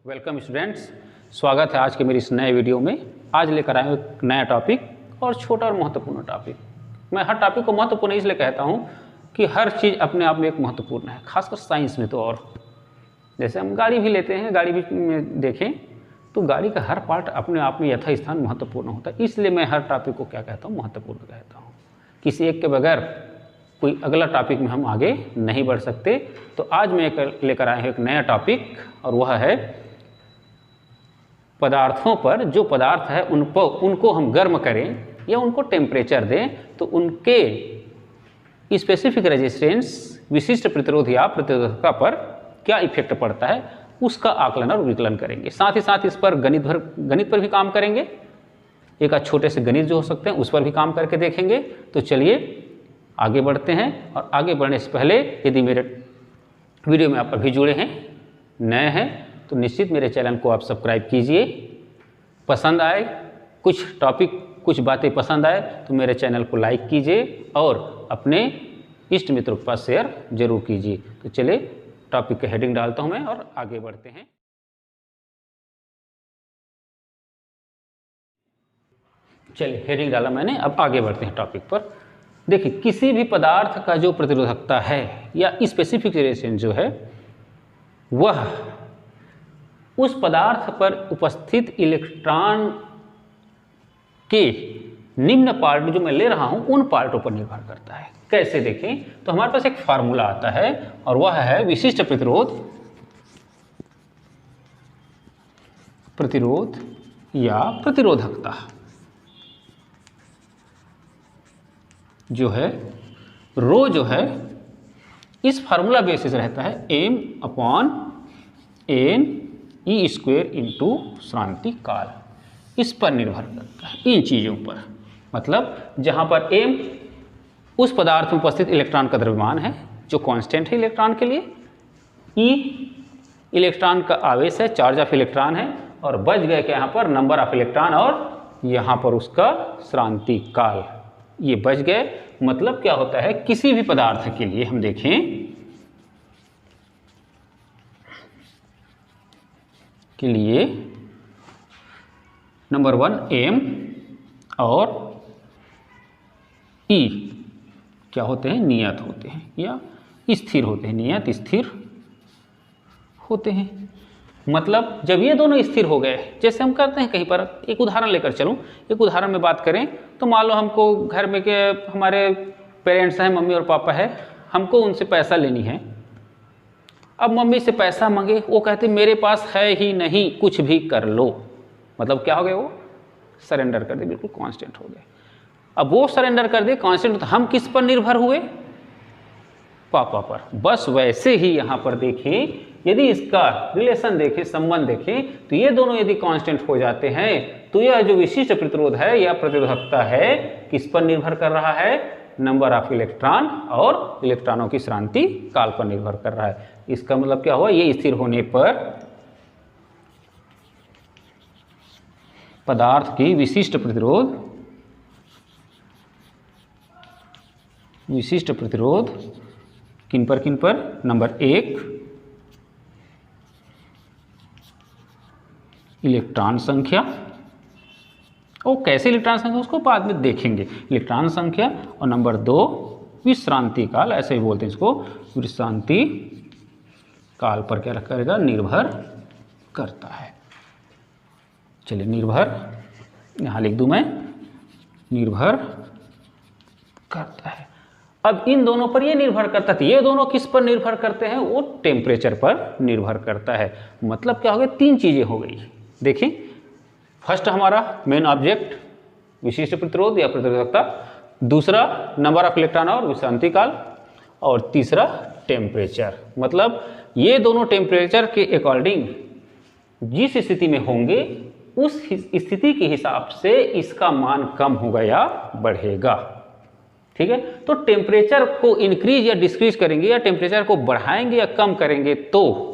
Welcome students, स्वागत है आज के मेरी इस नए वीडियो में। आज लेकर आए एक नया टॉपिक और छोटा और महत्वपूर्ण टॉपिक। मैं हर टॉपिक को महत्वपूर्ण इसलिए कहता हूँ कि हर चीज़ अपने आप में एक महत्वपूर्ण है, खासकर साइंस में तो। और जैसे हम गाड़ी भी लेते हैं, गाड़ी भी में देखें तो गाड़ी का हर पार्ट अपने आप में यथास्थान महत्वपूर्ण होता है। इसलिए मैं हर टॉपिक को क्या कहता हूँ, महत्वपूर्ण कहता हूँ। किसी एक के बगैर कोई अगला टॉपिक में हम आगे नहीं बढ़ सकते। तो आज मैं लेकर आया हूँ एक नया टॉपिक, और वह है पदार्थों पर। जो पदार्थ है उनको हम गर्म करें या उनको टेम्परेचर दें तो उनके स्पेसिफिक रेजिस्टेंस, विशिष्ट प्रतिरोध या प्रतिरोधकता पर क्या इफेक्ट पड़ता है, उसका आकलन और विकलन करेंगे। साथ ही साथ इस पर गणित पर भी काम करेंगे। एक छोटे से गणित जो हो सकते हैं उस पर भी काम करके देखेंगे। तो चलिए आगे बढ़ते हैं। और आगे बढ़ने से पहले यदि मेरे वीडियो में आप अभी जुड़े हैं, नए हैं, तो निश्चित मेरे चैनल को आप सब्सक्राइब कीजिए। पसंद आए कुछ टॉपिक, कुछ बातें पसंद आए तो मेरे चैनल को लाइक कीजिए और अपने इष्ट मित्रों के पास शेयर जरूर कीजिए। तो चलिए टॉपिक का हेडिंग डालता हूं मैं और आगे बढ़ते हैं। चलिए हेडिंग डाला मैंने, अब आगे बढ़ते हैं टॉपिक पर। देखिए, किसी भी पदार्थ का जो प्रतिरोधकता है या स्पेसिफिक रेजिस्टेंस जो है, वह उस पदार्थ पर उपस्थित इलेक्ट्रॉन के निम्न पार्ट जो मैं ले रहा हूं उन पार्टों पर निर्भर करता है। कैसे देखें तो हमारे पास एक फार्मूला आता है और वह है विशिष्ट प्रतिरोध या प्रतिरोधकता जो है, रो जो है, इस फार्मूला बेसिस रहता है m/n E² श्रांति काल। इस पर निर्भर करता है, इन चीज़ों पर। मतलब जहाँ पर m उस पदार्थ में उपस्थित इलेक्ट्रॉन का द्रव्यमान है जो कांस्टेंट है इलेक्ट्रॉन के लिए, E इलेक्ट्रॉन का आवेश है, चार्ज ऑफ इलेक्ट्रॉन है, और बच गए कि यहाँ पर नंबर ऑफ इलेक्ट्रॉन और यहाँ पर उसका श्रांति काल, ये बच गए। मतलब क्या होता है, किसी भी पदार्थ के लिए हम देखें के लिए नंबर 1 m और E क्या होते हैं, नियत होते हैं या स्थिर होते हैं। नियत स्थिर होते हैं। मतलब जब ये दोनों स्थिर हो गए, जैसे हम करते हैं कहीं पर, एक उदाहरण लेकर चलूं, एक उदाहरण में बात करें तो मान लो हमको घर में के हमारे पेरेंट्स हैं, मम्मी और पापा है, हमको उनसे पैसा लेनी है। अब मम्मी से पैसा मांगे, वो कहते मेरे पास है ही नहीं, कुछ भी कर लो। मतलब क्या हो गया, वो सरेंडर कर दे, बिल्कुल कांस्टेंट हो गए। अब वो सरेंडर कर दे कांस्टेंट, तो हम किस पर निर्भर हुए, पापा पर। बस वैसे ही यहाँ पर देखें, यदि इसका रिलेशन देखें, संबंध देखें, तो ये दोनों यदि कांस्टेंट हो जाते हैं तो यह जो विशिष्ट प्रतिरोध है या प्रतिरोधकता है, किस पर निर्भर कर रहा है, नंबर ऑफ इलेक्ट्रॉन और इलेक्ट्रॉनों की श्रांति काल पर निर्भर कर रहा है। इसका मतलब क्या हुआ, ये स्थिर होने पर पदार्थ की विशिष्ट प्रतिरोध किन पर, नंबर 1 इलेक्ट्रॉन संख्या, और कैसे इलेक्ट्रॉन संख्या उसको बाद में देखेंगे, इलेक्ट्रॉन संख्या, और नंबर 2 विश्रांति काल, ऐसे ही बोलते हैं इसको, विश्रांति काल पर क्या करेगा, निर्भर करता है। चलिए निर्भर यहाँ लिख दूं मैं, निर्भर करता है। अब इन दोनों पर ये निर्भर करता है, ये दोनों किस पर निर्भर करते हैं, वो टेम्परेचर पर निर्भर करता है। मतलब क्या हो गया, 3 चीजें हो गई। देखें, फर्स्ट हमारा मेन ऑब्जेक्ट विशिष्ट प्रतिरोध या प्रतिरोधकता, दूसरा नंबर ऑफ इलेक्ट्रॉन और विश्रांति काल, और तीसरा टेम्परेचर। मतलब ये दोनों टेम्परेचर के अकॉर्डिंग जिस स्थिति में होंगे उस स्थिति के हिसाब से इसका मान कम होगा या बढ़ेगा। ठीक है, तो टेम्परेचर को इंक्रीज या डिक्रीज करेंगे, या टेम्परेचर को बढ़ाएंगे या कम करेंगे, तो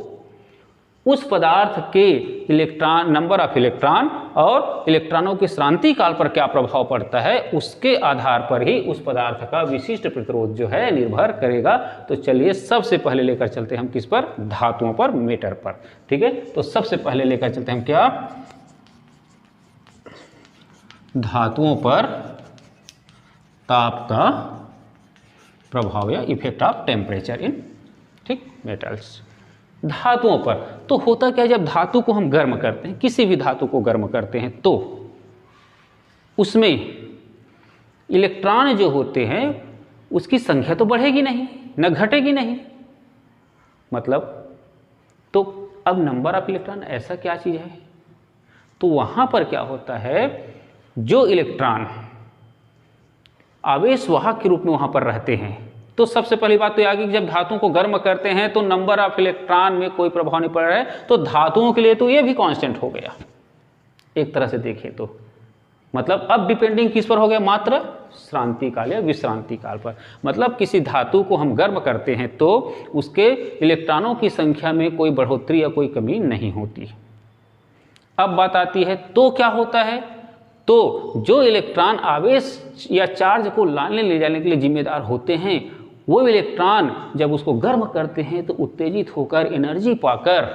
उस पदार्थ के इलेक्ट्रॉन, नंबर ऑफ इलेक्ट्रॉन और इलेक्ट्रॉनों के श्रांति काल पर क्या प्रभाव पड़ता है, उसके आधार पर ही उस पदार्थ का विशिष्ट प्रतिरोध जो है निर्भर करेगा। तो चलिए सबसे पहले लेकर चलते हैं हम किस पर, धातुओं पर, मेटर पर। ठीक है, तो सबसे पहले लेकर चलते हैं हम क्या, धातुओं पर ताप का प्रभाव या इफेक्ट ऑफ टेम्परेचर इन, ठीक, मेटल्स। धातुओं पर तो होता क्या है, जब धातु को हम गर्म करते हैं, किसी भी धातु को गर्म करते हैं, तो उसमें इलेक्ट्रॉन जो होते हैं उसकी संख्या तो बढ़ेगी नहीं, न घटेगी नहीं। मतलब तो अब नंबर ऑफ इलेक्ट्रॉन ऐसा क्या चीज़ है, तो वहाँ पर क्या होता है, जो इलेक्ट्रॉन आवेश वाहक के रूप में वहाँ पर रहते हैं, तो सबसे पहली बात तो यह आ गई कि जब धातुओं को गर्म करते हैं तो नंबर ऑफ इलेक्ट्रॉन में कोई प्रभाव नहीं पड़ रहा है, तो धातुओं के लिए तो ये भी कांस्टेंट हो गया एक तरह से देखें तो। मतलब अब डिपेंडिंग किस पर हो गया, मात्र श्रांति काल या विश्रांति काल पर। मतलब किसी धातु को हम गर्म करते हैं तो उसके इलेक्ट्रॉनों की संख्या में कोई बढ़ोतरी या कोई कमी नहीं होती। अब बात आती है तो क्या होता है, तो जो इलेक्ट्रॉन आवेश या चार्ज को लाने ले जाने के लिए जिम्मेदार होते हैं, वो इलेक्ट्रॉन जब उसको गर्म करते हैं तो उत्तेजित होकर एनर्जी पाकर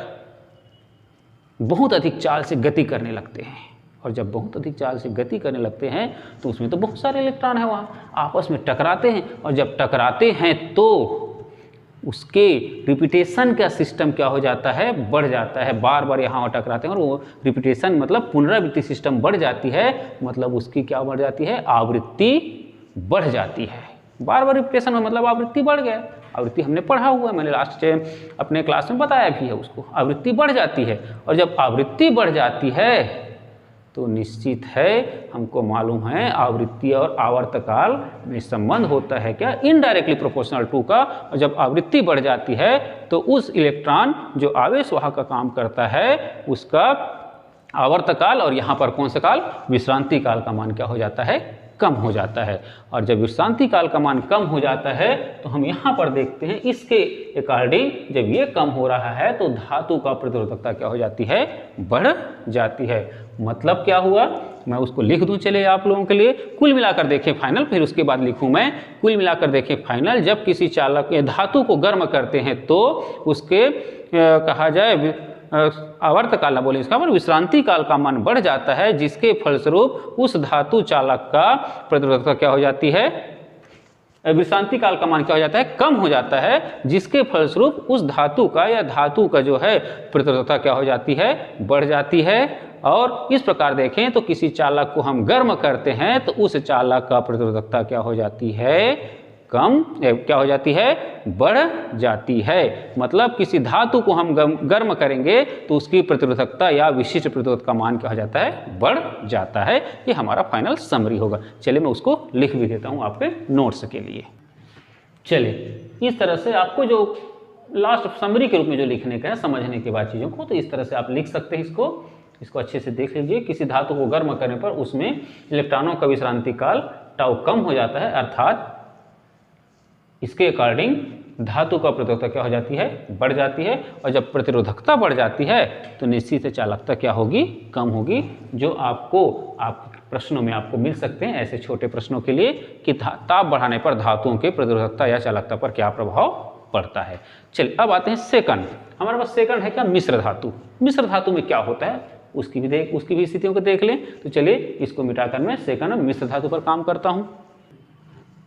बहुत अधिक चाल से गति करने लगते हैं। और जब बहुत अधिक चाल से गति करने लगते हैं तो उसमें तो बहुत सारे इलेक्ट्रॉन हैं, वहाँ आपस में टकराते हैं, और जब टकराते हैं तो उसके रिपीटेशन का सिस्टम क्या हो जाता है, बढ़ जाता है। बार बार यहाँ टकराते हैं और वो रिपीटेशन मतलब पुनरावृत्ति सिस्टम बढ़ जाती है, मतलब उसकी क्या बढ़ जाती है, आवृत्ति बढ़ जाती है। बार बार रिपीटेशन में मतलब आवृत्ति बढ़ गया। आवृत्ति हमने पढ़ा हुआ है, मैंने लास्ट अपने क्लास में बताया भी है उसको, आवृत्ति बढ़ जाती है। और जब आवृत्ति बढ़ जाती है तो निश्चित है, हमको मालूम है आवृत्ति और आवर्तकाल में संबंध होता है क्या, इनडायरेक्टली प्रोपोर्शनल टू का। और जब आवृत्ति बढ़ जाती है तो उस इलेक्ट्रॉन जो आवेश वाहक का काम करता है उसका आवर्तकाल, और यहाँ पर कौन सा काल, विश्रांति काल का मान क्या हो जाता है, कम हो जाता है। और जब विश्रांति काल का मान कम हो जाता है तो हम यहाँ पर देखते हैं इसके अकॉर्डिंग जब ये कम हो रहा है तो धातु का प्रतिरोधकता क्या हो जाती है, बढ़ जाती है। मतलब क्या हुआ, मैं उसको लिख दूं चले आप लोगों के लिए। कुल मिलाकर देखें फाइनल, फिर उसके बाद लिखूं मैं। कुल मिलाकर देखें फाइनल, जब किसी चालक धातु को गर्म करते हैं तो उसके कहा जाए आवर्तकाल ना बोले इसका, पर विश्रांति काल का मान बढ़ जाता है, जिसके फलस्वरूप उस धातु चालक का प्रतिरोधकता क्या हो जाती है, विश्रांति काल का मान क्या हो जाता है, कम हो जाता है, जिसके फलस्वरूप उस धातु का या धातु का जो है प्रतिरोधकता क्या हो जाती है, बढ़ जाती है। और इस प्रकार देखें तो किसी चालक को हम गर्म करते हैं तो उस चालक का प्रतिरोधकता क्या हो जाती है, कम, क्या हो जाती है, बढ़ जाती है। मतलब किसी धातु को हम गर्म करेंगे तो उसकी प्रतिरोधकता या विशिष्ट प्रतिरोध का मान क्या हो जाता है, बढ़ जाता है। ये हमारा फाइनल समरी होगा। चलिए मैं उसको लिख भी देता हूँ आपके नोट्स के लिए। चलिए इस तरह से आपको जो लास्ट समरी के रूप में जो लिखने का है, समझने के बाद चीज़ों को, तो इस तरह से आप लिख सकते हैं इसको अच्छे से देख लीजिए। किसी धातु को गर्म करने पर उसमें इलेक्ट्रॉनों का विश्रांति काल टाउ कम हो जाता है, अर्थात इसके अकॉर्डिंग धातु का प्रतिरोधकता क्या हो जाती है, बढ़ जाती है। और जब प्रतिरोधकता बढ़ जाती है तो निश्चित से चालकता क्या होगी, कम होगी। जो आपको प्रश्नों में आपको मिल सकते हैं ऐसे छोटे प्रश्नों के लिए कि ताप बढ़ाने पर धातुओं के प्रतिरोधकता या चालकता पर क्या प्रभाव पड़ता है। चलिए अब आते हैं सेकंड। हमारे पास सेकंड है क्या, मिश्र धातु। मिश्र धातु में क्या होता है उसकी भी स्थितियों को देख लें। तो चलिए इसको मिटाकर मैं सेकंड मिश्र धातु पर काम करता हूँ।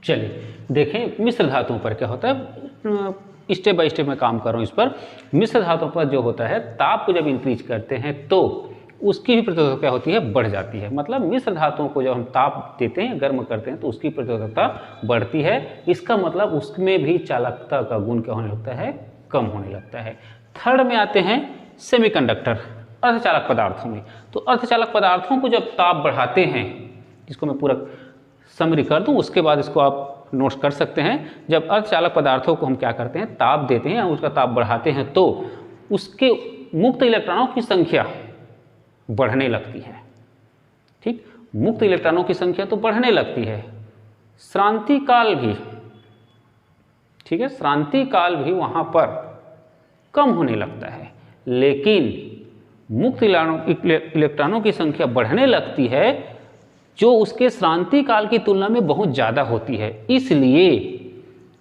चलिए देखें मिश्र धातुओं पर क्या होता है, स्टेप बाय स्टेप मैं काम कर रहा हूँ इस पर। मिश्र धातुओं पर जो होता है, ताप को जब इंक्रीज करते हैं तो उसकी भी प्रतिरोधकता क्या होती है, बढ़ जाती है। मतलब मिश्र धातुओं को जब हम ताप देते हैं, गर्म करते हैं, तो उसकी प्रतिरोधकता बढ़ती है। इसका मतलब उसमें भी चालकता का गुण क्या होने लगता है, कम होने लगता है। थर्ड में आते हैं सेमीकंडक्टर, अर्धचालक पदार्थों में। तो अर्धचालक पदार्थों को जब ताप बढ़ाते हैं, इसको मैं पूरा समरी कर दूं, उसके बाद इसको आप नोट्स कर सकते हैं। जब अर्धचालक पदार्थों को हम क्या करते हैं, ताप देते हैं, उसका ताप बढ़ाते हैं, तो उसके मुक्त इलेक्ट्रॉनों की संख्या बढ़ने लगती है। ठीक, मुक्त इलेक्ट्रॉनों की संख्या तो बढ़ने लगती है। श्रांति काल भी, ठीक है, श्रांति काल भी वहां पर कम होने लगता है। लेकिन मुक्त इलेक्ट्रॉनों की संख्या बढ़ने लगती है जो उसके श्रांति काल की तुलना में बहुत ज़्यादा होती है। इसलिए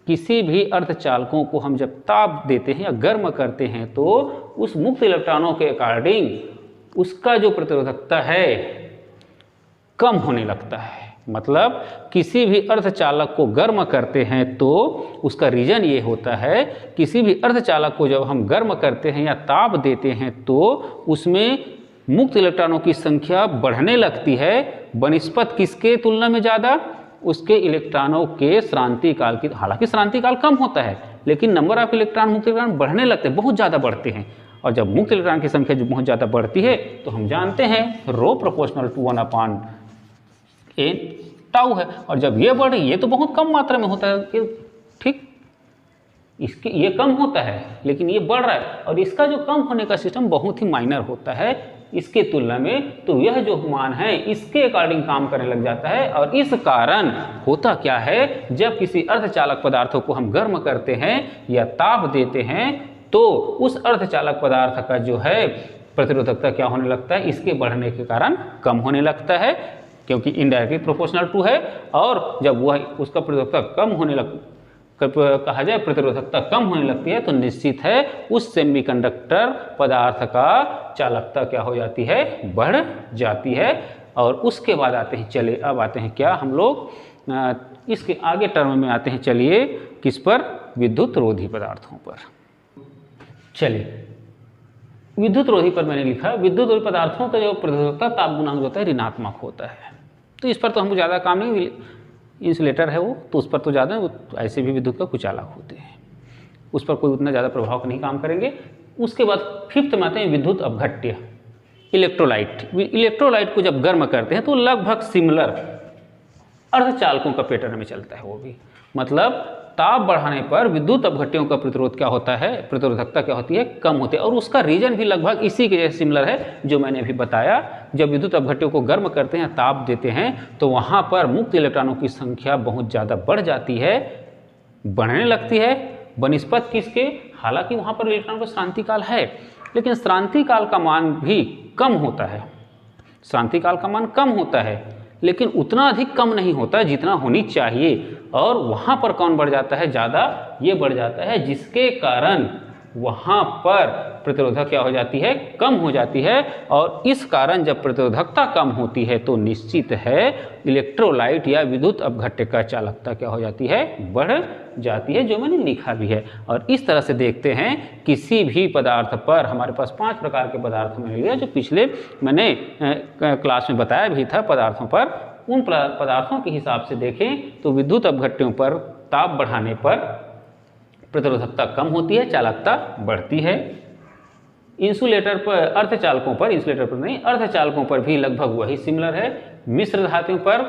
किसी भी अर्धचालकों को हम जब ताप देते हैं या गर्म करते हैं तो उस मुक्त इलेक्ट्रॉनों के अकॉर्डिंग उसका जो प्रतिरोधकता है कम होने लगता है। मतलब किसी भी अर्धचालक को गर्म करते हैं तो उसका रीजन ये होता है, किसी भी अर्धचालक को जब हम गर्म करते हैं या ताप देते हैं तो उसमें मुक्त इलेक्ट्रॉनों की संख्या बढ़ने लगती है बनिस्पत किसके तुलना में ज़्यादा, उसके इलेक्ट्रॉनों के श्रांति काल की। हालांकि श्रांति काल कम होता है लेकिन नंबर ऑफ इलेक्ट्रॉन, मुक्त इलेक्ट्रॉन बढ़ने लगते हैं, बहुत ज़्यादा बढ़ते हैं। और जब मुक्त इलेक्ट्रॉन की संख्या जो बहुत ज़्यादा बढ़ती है तो हम जानते हैं रो प्रोपोर्शनल टू 1/n टाउ है। और जब ये बढ़ रही, ये तो बहुत कम मात्रा में होता है, ठीक, इसके ये कम होता है लेकिन ये बढ़ रहा है और इसका जो कम होने का सिस्टम बहुत ही माइनर होता है इसके तुलना में। तो यह जो मान है इसके अकॉर्डिंग काम करने लग जाता है। और इस कारण होता क्या है, जब किसी अर्धचालक पदार्थों को हम गर्म करते हैं या ताप देते हैं तो उस अर्धचालक पदार्थ का जो है प्रतिरोधकता क्या होने लगता है, इसके बढ़ने के कारण कम होने लगता है क्योंकि इनडायरेक्टली प्रोपोर्शनल टू है। और जब वह उसका प्रतिरोधकता कम होने कहा जाए प्रतिरोधकता कम होने लगती है तो निश्चित है उस सेमीकंडक्टर पदार्थ का चालकता क्या हो जाती है, बढ़ जाती है। और उसके बाद आते हैं, चलिए अब आते हैं क्या हम लोग इसके आगे टर्म में आते हैं, चलिए किस पर, विद्युत रोधी पदार्थों पर। चलिए विद्युत रोधी पर मैंने लिखा विद्युत रोधी पदार्थों का जो प्रतिरोधकता ताप गुणांक होता है ऋणात्मक होता है। तो इस पर तो हमको ज़्यादा काम नहीं, इंसुलेटर है वो तो उस पर तो ज़्यादा, ऐसे भी विद्युत का कुचालक होते हैं, उस पर कोई उतना ज़्यादा प्रभाव नहीं काम करेंगे। उसके बाद फिफ्थ में आते हैं विद्युत अपघट्य, इलेक्ट्रोलाइट। इलेक्ट्रोलाइट को जब गर्म करते हैं तो लगभग सिमिलर अर्धचालकों का पैटर्न में चलता है वो भी। मतलब ताप बढ़ाने पर विद्युत अपघट्यों का प्रतिरोध क्या होता है, प्रतिरोधकता क्या होती है, कम होती है। और उसका रीजन भी लगभग इसी के जैसे सिमिलर है जो मैंने अभी बताया। जब विद्युत अपघट्यों को गर्म करते हैं, ताप देते हैं तो वहाँ पर मुक्त इलेक्ट्रॉनों की संख्या बहुत ज़्यादा बढ़ जाती है, बढ़ने लगती है बनिस्पत किसके, हालांकि वहाँ पर इलेक्ट्रॉन का श्रांति काल है लेकिन श्रांति काल का मान भी कम होता है, श्रांति काल का मान कम होता है लेकिन उतना अधिक कम नहीं होता जितना होनी चाहिए। और वहाँ पर कौन बढ़ जाता है, ज़्यादा ये बढ़ जाता है जिसके कारण वहाँ पर प्रतिरोधकता क्या हो जाती है, कम हो जाती है। और इस कारण जब प्रतिरोधकता कम होती है तो निश्चित है इलेक्ट्रोलाइट या विद्युत अपघट्य का चालकता क्या हो जाती है, बढ़ जाती है, जो मैंने लिखा भी है। और इस तरह से देखते हैं किसी भी पदार्थ पर, हमारे पास 5 प्रकार के पदार्थ मैंने लिया जो पिछले मैंने क्लास में बताया भी था पदार्थों पर। उन पदार्थों के हिसाब से देखें तो विद्युत अपघट्यों पर ताप बढ़ाने पर प्रतिरोधकता कम होती है, चालकता बढ़ती है। इंसुलेटर पर, अर्धचालकों पर, इंसुलेटर पर नहीं, अर्धचालकों पर भी लगभग वही सिमिलर है। मिश्र धातुओं पर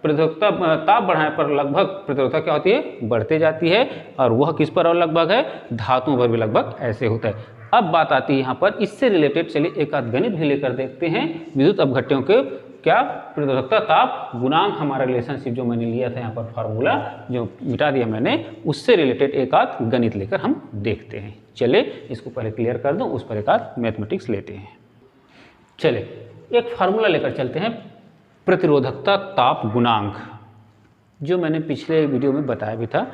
प्रतिरोधकता, ताप बढ़ाने पर लगभग प्रतिरोधकता क्या होती है, बढ़ते जाती है। और वह किस पर और लगभग है, धातुओं पर भी लगभग ऐसे होता है। अब बात आती है यहाँ पर इससे रिलेटेड, चलिए एक आध गणित भी लेकर देखते हैं। विद्युत अपघट्यों के क्या प्रतिरोधकता ताप गुणांक, हमारा रिलेशनशिप जो मैंने लिया था यहाँ पर फार्मूला जो मिटा दिया मैंने, उससे रिलेटेड एक आध गणित लेकर हम देखते हैं। चले इसको पहले क्लियर कर दूं, उस पर एक आध मैथमेटिक्स लेते हैं। चले एक फार्मूला लेकर चलते हैं, प्रतिरोधकता ताप गुणांक, जो मैंने पिछले वीडियो में बताया भी था।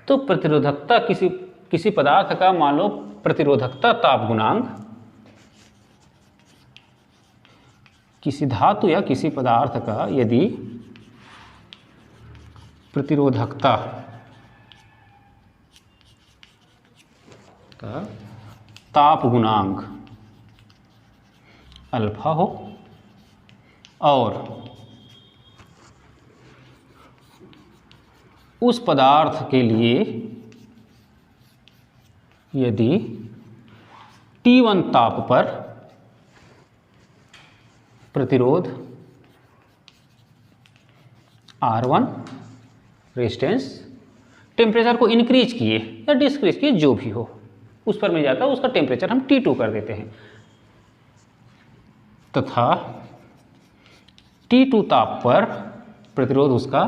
तो प्रतिरोधकता किसी पदार्थ का मान लो प्रतिरोधकता ताप गुणांक, किसी धातु या किसी पदार्थ का यदि प्रतिरोधकता का ताप गुणांक अल्फा हो और उस पदार्थ के लिए यदि T1 ताप पर प्रतिरोध R1 रेजिस्टेंस टेम्परेचर को इंक्रीज किए या डिक्रीज किए, जो भी हो उस पर मिल जाता है, उसका टेम्परेचर हम T2 कर देते हैं, तथा T2 ताप पर प्रतिरोध उसका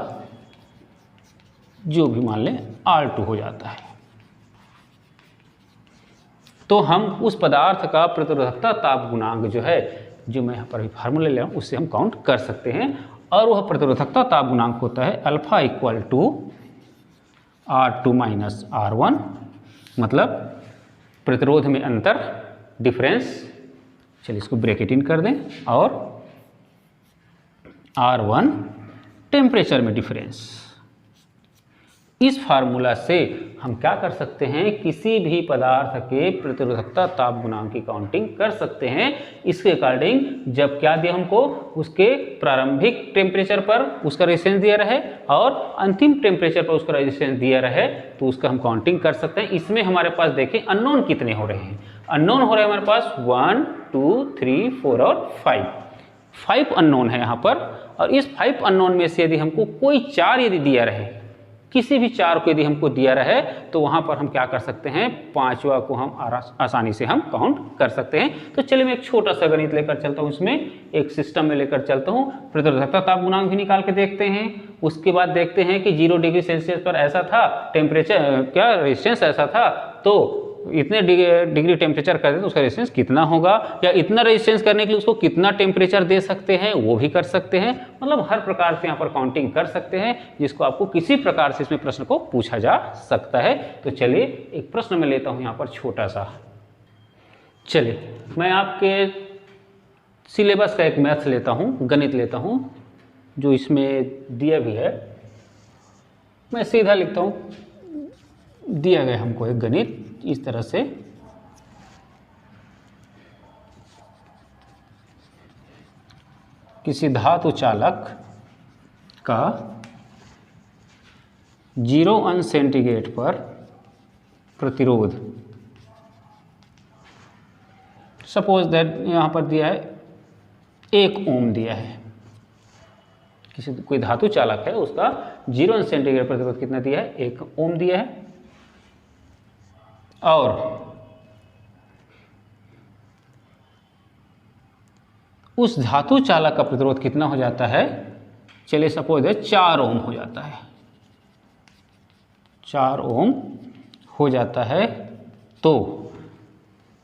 जो भी मान लें R2 हो जाता है। तो हम उस पदार्थ का प्रतिरोधकता ताप गुणांक जो है, जो मैं यहाँ पर फार्मूला ले रहा हूँ, उससे हम काउंट कर सकते हैं। और वह प्रतिरोधकता ताप गुणांक होता है alpha equal to R2 minus R1, मतलब प्रतिरोध में अंतर, डिफरेंस। चलिए इसको ब्रैकेट इन कर दें, और R1 टेम्परेचर में डिफरेंस। इस फार्मूला से हम क्या कर सकते हैं, किसी भी पदार्थ के प्रतिरोधकता ताप गुणांक की काउंटिंग कर सकते हैं। इसके अकॉर्डिंग जब क्या दिया हमको, उसके प्रारंभिक टेम्परेचर पर उसका रेजिस्टेंस दिया रहे और अंतिम टेम्परेचर पर उसका रेजिस्टेंस दिया रहे, तो उसका हम काउंटिंग कर सकते हैं। इसमें हमारे पास देखें अननोन कितने हो रहे हैं। अननोन हो रहे हैं हमारे पास 1 2 3 4 और 5 अननोन है यहाँ पर। और इस 5 अननोन में से यदि हमको कोई 4 यदि दिया रहे, किसी भी 4 को यदि हमको दिया रहे, तो वहाँ पर हम क्या कर सकते हैं, 5वां को हम आसानी से हम काउंट कर सकते हैं। तो चलिए मैं एक छोटा सा गणित लेकर चलता हूँ, इसमें एक सिस्टम में लेकर चलता हूँ। प्रतिरोधकता ताप गुणांक भी निकाल के देखते हैं। उसके बाद देखते हैं कि 0 डिग्री सेल्सियस पर ऐसा था टेम्परेचर, क्या रेजिस्टेंस ऐसा था, तो इतने डिग्री टेम्परेचर कर दे तो उसका रेजिस्टेंस कितना होगा, या इतना रेजिस्टेंस करने के लिए उसको कितना टेम्परेचर दे सकते हैं, वो भी कर सकते हैं। मतलब हर प्रकार से यहाँ पर काउंटिंग कर सकते हैं, जिसको आपको किसी प्रकार से इसमें प्रश्न को पूछा जा सकता है। तो चलिए एक प्रश्न मैं लेता हूँ यहाँ पर छोटा सा। चलिए मैं आपके सिलेबस का एक मैथ्स लेता हूँ, गणित लेता हूँ, जो इसमें दिया भी है। मैं सीधा लिखता हूँ, दिया गया हमको एक गणित इस तरह से। किसी धातु चालक का 0 अंश सेंटीग्रेड पर प्रतिरोध, सपोज दैट यहाँ पर दिया है 1 ओम दिया है। किसी कोई धातु चालक है, उसका 0 अंश सेंटीग्रेड प्रतिरोध कितना दिया है, 1 ओम दिया है। और उस धातु चालक का प्रतिरोध कितना हो जाता है, चलिए सपोज है 4 ओम हो जाता है, 4 ओम हो जाता है। तो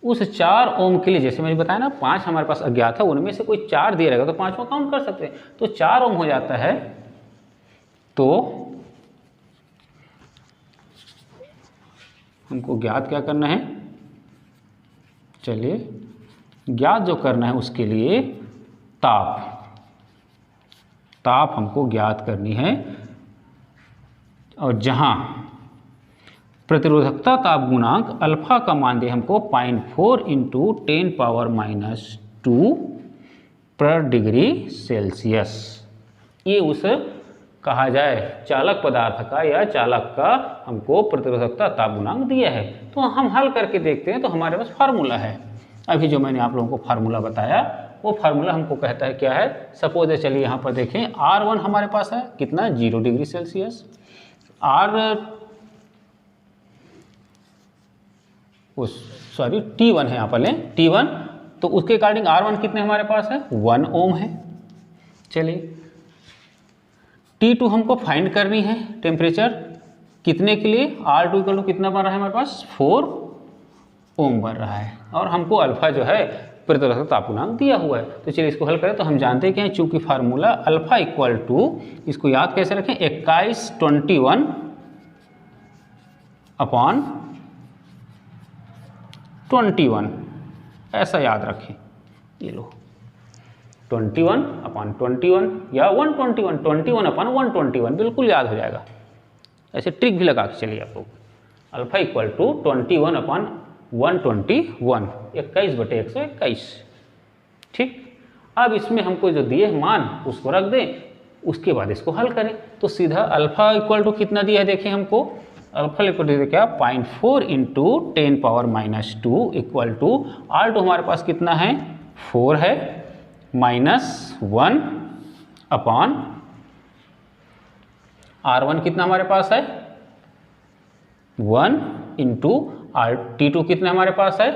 उस 4 ओम के लिए, जैसे मैंने बताया ना, 5 हमारे पास अज्ञात है, उनमें से कोई 4 दिया रहेगा तो 5वां काउंट कर सकते हैं। तो 4 ओम हो जाता है। तो हमको ज्ञात क्या करना है, चलिए ज्ञात जो करना है उसके लिए ताप हमको ज्ञात करनी है। और जहां प्रतिरोधकता ताप गुणांक अल्फा का मान दे हमको 0.4 इंटू 10⁻⁻² पर डिग्री सेल्सियस। ये उस कहा जाए चालक पदार्थ का या चालक का हमको प्रतिरोधकता ताप गुणांक दिया है। तो हम हल करके देखते हैं। तो हमारे पास फार्मूला है, अभी जो मैंने आप लोगों को फार्मूला बताया, वो फार्मूला हमको कहता है क्या है, सपोज है, चलिए यहाँ पर देखें R1 हमारे पास है कितना, 0 डिग्री सेल्सियस। T1 है, यहाँ पर लें T1, तो उसके अकॉर्डिंग R1 कितने हमारे पास है, 1 ओम है। चलिए T2 हमको फाइंड करनी है, टेम्परेचर कितने के लिए, R2 इक्वल टू कितना बन रहा है हमारे पास, 4 ओम बन रहा है। और हमको अल्फा जो है प्रतिरोधकता ताप गुणांक दिया हुआ है। तो चलिए इसको हल करें। तो हम जानते हैं कि चूंकि फार्मूला अल्फा इक्वल टू, इसको याद कैसे रखें, 21/21 अपॉन 21, ऐसा याद रखें। ये लो 21/21 या 121, 21/121, बिल्कुल याद हो जाएगा। ऐसे ट्रिक भी लगा के चलिए आप लोग। Alpha equal to 21/121, 21/121। ठीक, अब इसमें हमको जो दिए मान उसको रख दें, उसके बाद इसको हल करें। तो सीधा अल्फा इक्वल टू कितना दिया है, देखें हमको अल्फा इक्वल टू क्या, 0.4 इंटू 10⁻⁻² इक्वल टू R2 हमारे पास कितना है, 4 है, -1 अपॉन R1 कितना हमारे पास है, 1 इंटू T2 कितना हमारे पास है,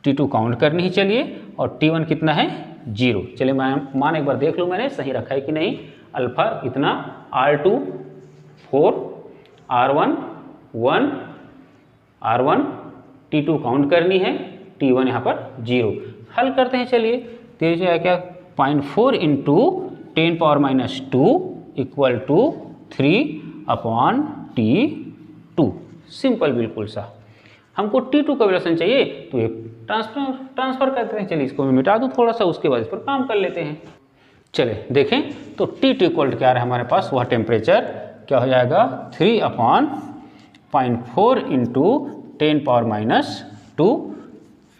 T2 काउंट करनी ही चलिए, और T1 कितना है, 0। चलिए मैं मान एक बार देख लूँ मैंने सही रखा है कि नहीं। अल्फा इतना, R2 4, R1 1, R1 T2 count करनी है, T1 यहाँ पर 0। हल करते हैं चलिए। तो ये है क्या 0.4 into 10⁻² equal to 3/T2। Simple बिल्कुल सा। हमको T2 का वैल्यूएशन चाहिए तो ये ट्रांसफर करते हैं। चलिए इसको मैं मिटा दूँ थोड़ा सा, उसके बाद इस पर काम कर लेते हैं। चले देखें तो T2 इक्वल टू क्या आ रहा है हमारे पास, वह टेम्परेचर क्या हो जाएगा 3/0.4 इंटू 10⁻²।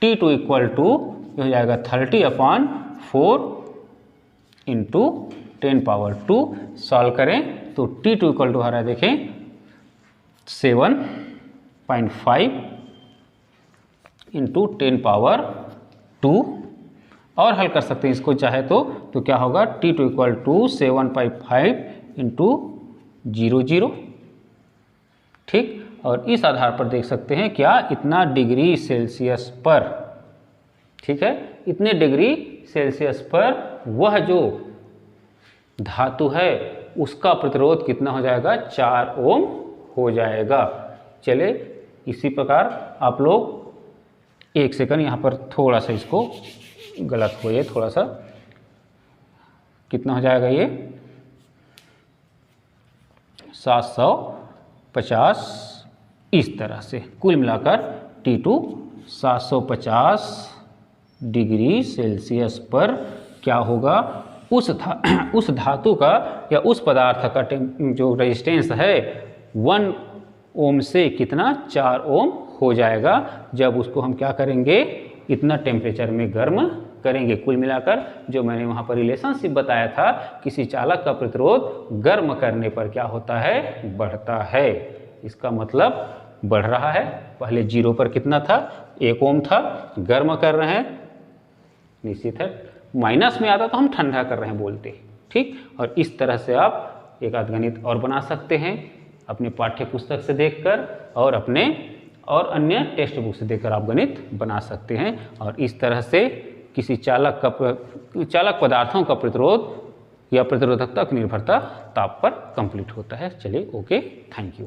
T2 इक्वल टू ये हो जाएगा 30/4 इंटू 10⁻²। सॉल्व करें तो T2 इक्वल टू आ रहा है देखें 7.5 इंटू 10⁻²। और हल कर सकते हैं इसको चाहे तो क्या होगा T2 इक्वल टू 7.5 इंटू 00। ठीक, और इस आधार पर देख सकते हैं क्या इतना डिग्री सेल्सियस पर, ठीक है, इतने डिग्री सेल्सियस पर वह जो धातु है उसका प्रतिरोध कितना हो जाएगा 4 ओम हो जाएगा। चले इसी प्रकार आप लोग 1 सेकंड यहाँ पर थोड़ा सा इसको गलत हो, ये थोड़ा सा कितना हो जाएगा ये 750 इस तरह से। कुल मिलाकर T2 750 डिग्री सेल्सियस पर क्या होगा उस धातु का या उस पदार्थ का जो रेजिस्टेंस है 1 ओम से कितना 4 ओम हो जाएगा जब उसको हम क्या करेंगे इतना टेम्परेचर में गर्म करेंगे। कुल मिलाकर जो मैंने वहाँ पर रिलेशनशिप बताया था, किसी चालक का प्रतिरोध गर्म करने पर क्या होता है बढ़ता है। इसका मतलब बढ़ रहा है, पहले 0 पर कितना था 1 ओम था, गर्म कर रहे हैं निश्चित है, माइनस में आता तो हम ठंडा कर रहे हैं बोलते। ठीक, और इस तरह से आप एक आध गणित और बना सकते हैं अपने पाठ्य पुस्तक से देखकर और अन्य टेक्स्ट बुक से देखकर आप गणित बना सकते हैं। और इस तरह से किसी चालक पदार्थों का प्रतिरोध या प्रतिरोधकता की निर्भरता ताप पर कंप्लीट होता है। चलिए ओके, थैंक यू।